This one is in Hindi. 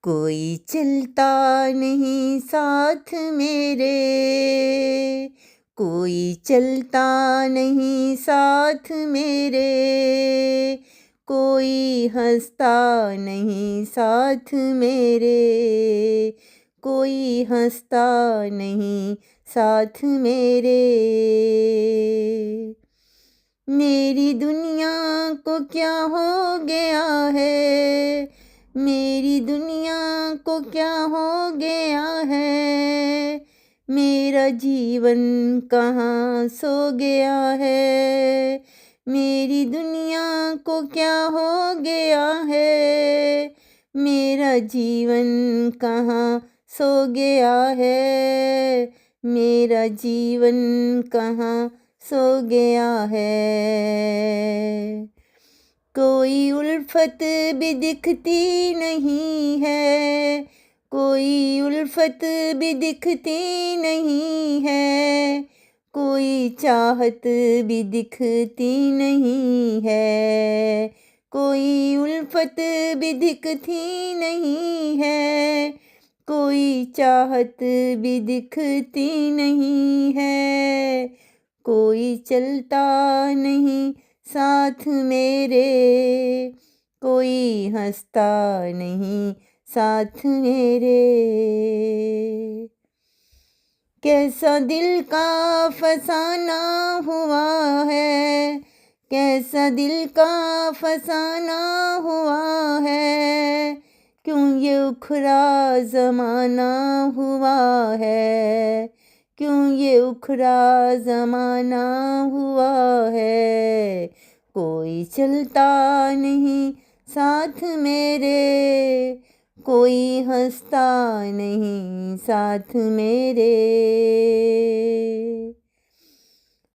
कोई चलता नहीं साथ मेरे, कोई चलता नहीं साथ मेरे, कोई हंसता नहीं साथ मेरे, कोई हंसता नहीं साथ मेरे। मेरी दुनिया को क्या हो गया है, मेरी दुनिया को क्या हो गया है, मेरा जीवन कहाँ सो गया है, मेरी दुनिया को क्या हो गया है, मेरा जीवन कहाँ सो गया है, मेरा जीवन कहाँ सो गया है। कोई उल्फत भी दिखती नहीं है, कोई उल्फत भी दिखती नहीं है, कोई चाहत भी दिखती नहीं है, कोई उल्फत भी दिखती नहीं है, कोई चाहत भी दिखती नहीं है, कोई चलता नहीं साथ मेरे, कोई हंसता नहीं साथ मेरे। कैसा दिल का फसाना हुआ है, कैसा दिल का फसाना हुआ है, क्यों ये उखड़ा ज़माना हुआ है, क्यों ये उखड़ा ज़माना हुआ है। कोई चलता नहीं साथ मेरे, कोई हंसता नहीं साथ मेरे।